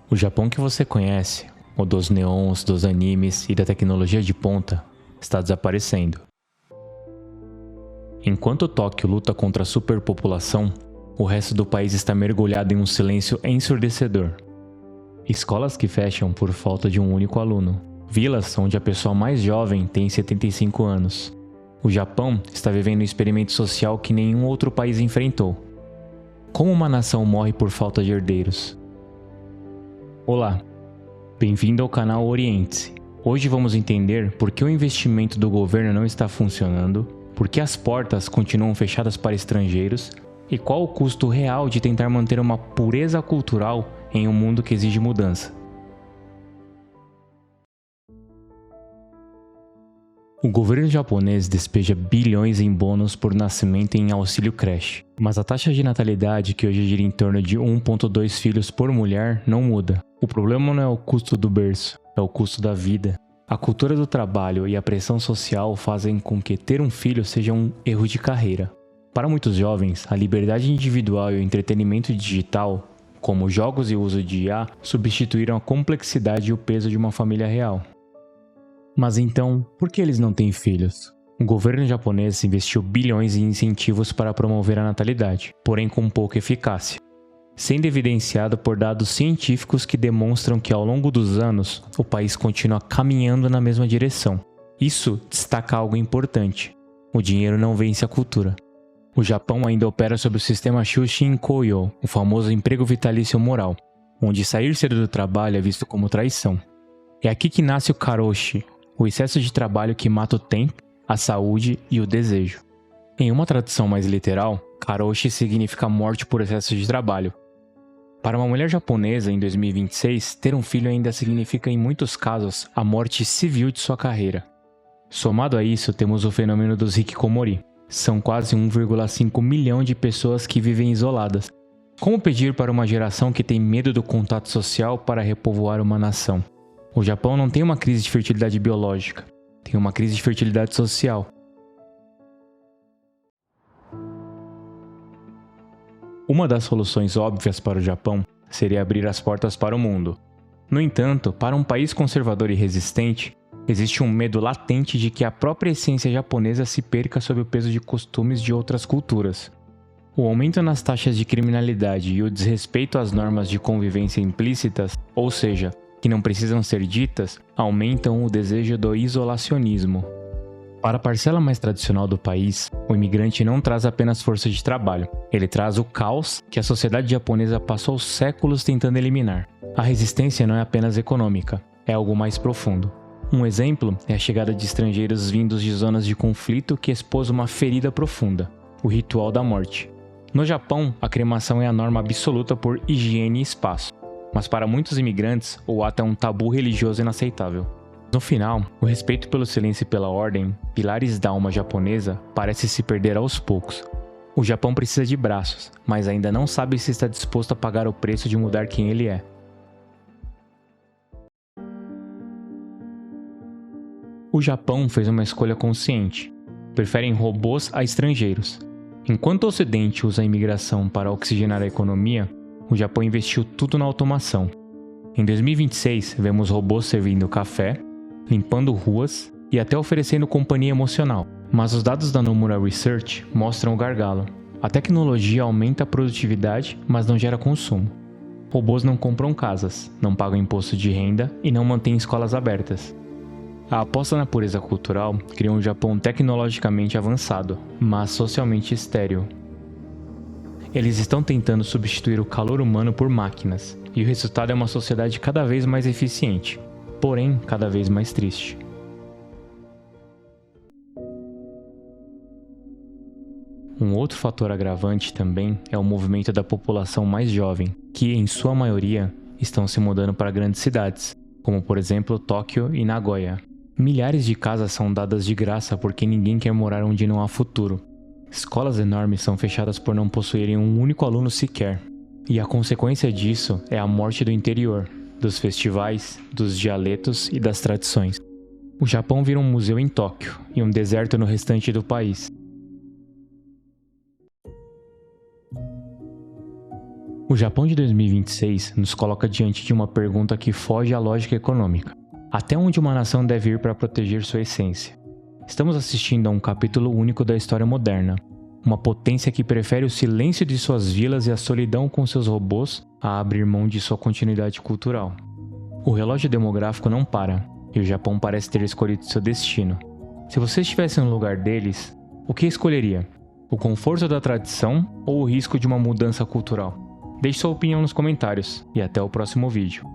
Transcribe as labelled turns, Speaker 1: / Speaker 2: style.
Speaker 1: O Japão que você conhece, o dos neons, dos animes e da tecnologia de ponta, está desaparecendo. Enquanto Tóquio luta contra a superpopulação, o resto do país está mergulhado em um silêncio ensurdecedor. Escolas que fecham por falta de um único aluno. Vilas onde a pessoa mais jovem tem 75 anos. O Japão está vivendo um experimento social que nenhum outro país enfrentou. Como uma nação morre por falta de herdeiros? Olá, bem-vindo ao canal Oriente-se. Hoje vamos entender por que o investimento do governo não está funcionando, por que as portas continuam fechadas para estrangeiros e qual o custo real de tentar manter uma pureza cultural em um mundo que exige mudança. O governo japonês despeja bilhões em bônus por nascimento e em auxílio creche, mas a taxa de natalidade, que hoje gira em torno de 1,2 filhos por mulher, não muda. O problema não é o custo do berço, é o custo da vida. A cultura do trabalho e a pressão social fazem com que ter um filho seja um erro de carreira. Para muitos jovens, a liberdade individual e o entretenimento digital, como jogos e o uso de IA, substituíram a complexidade e o peso de uma família real. Mas então, por que eles não têm filhos? O governo japonês investiu bilhões em incentivos para promover a natalidade, porém com pouca eficácia, sendo evidenciado por dados científicos que demonstram que ao longo dos anos, o país continua caminhando na mesma direção. Isso destaca algo importante: o dinheiro não vence a cultura. O Japão ainda opera sob o sistema Shushin Koyo, o famoso emprego vitalício moral, onde sair cedo do trabalho é visto como traição. É aqui que nasce o karoshi, o excesso de trabalho que mata o tempo, a saúde e o desejo. Em uma tradução mais literal, karoshi significa morte por excesso de trabalho. Para uma mulher japonesa em 2026, ter um filho ainda significa em muitos casos a morte civil de sua carreira. Somado a isso, temos o fenômeno dos hikikomori. São quase 1,5 milhão de pessoas que vivem isoladas. Como pedir para uma geração que tem medo do contato social para repovoar uma nação? O Japão não tem uma crise de fertilidade biológica, tem uma crise de fertilidade social. Uma das soluções óbvias para o Japão seria abrir as portas para o mundo. No entanto, para um país conservador e resistente, existe um medo latente de que a própria essência japonesa se perca sob o peso de costumes de outras culturas. O aumento nas taxas de criminalidade e o desrespeito às normas de convivência implícitas, ou seja, que não precisam ser ditas, aumentam o desejo do isolacionismo. Para a parcela mais tradicional do país, o imigrante não traz apenas força de trabalho, ele traz o caos que a sociedade japonesa passou séculos tentando eliminar. A resistência não é apenas econômica, é algo mais profundo. Um exemplo é a chegada de estrangeiros vindos de zonas de conflito que expôs uma ferida profunda, o ritual da morte. No Japão, a cremação é a norma absoluta por higiene e espaço. Mas para muitos imigrantes, o ato é um tabu religioso inaceitável. No final, o respeito pelo silêncio e pela ordem, pilares da alma japonesa, parece se perder aos poucos. O Japão precisa de braços, mas ainda não sabe se está disposto a pagar o preço de mudar quem ele é. O Japão fez uma escolha consciente. Preferem robôs a estrangeiros. Enquanto o Ocidente usa a imigração para oxigenar a economia, o Japão investiu tudo na automação. Em 2026, vemos robôs servindo café, limpando ruas e até oferecendo companhia emocional. Mas os dados da Nomura Research mostram o gargalo. A tecnologia aumenta a produtividade, mas não gera consumo. Robôs não compram casas, não pagam imposto de renda e não mantêm escolas abertas. A aposta na pureza cultural criou um Japão tecnologicamente avançado, mas socialmente estéril. Eles estão tentando substituir o calor humano por máquinas, e o resultado é uma sociedade cada vez mais eficiente, porém cada vez mais triste. Um outro fator agravante também é o movimento da população mais jovem, que, em sua maioria, estão se mudando para grandes cidades, como por exemplo Tóquio e Nagoya. Milhares de casas são dadas de graça porque ninguém quer morar onde não há futuro. Escolas enormes são fechadas por não possuírem um único aluno sequer. E a consequência disso é a morte do interior, dos festivais, dos dialetos e das tradições. O Japão vira um museu em Tóquio e um deserto no restante do país. O Japão de 2026 nos coloca diante de uma pergunta que foge à lógica econômica. Até onde uma nação deve ir para proteger sua essência? Estamos assistindo a um capítulo único da história moderna. Uma potência que prefere o silêncio de suas vilas e a solidão com seus robôs a abrir mão de sua continuidade cultural. O relógio demográfico não para, e o Japão parece ter escolhido seu destino. Se você estivesse no lugar deles, o que escolheria? O conforto da tradição ou o risco de uma mudança cultural? Deixe sua opinião nos comentários e até o próximo vídeo.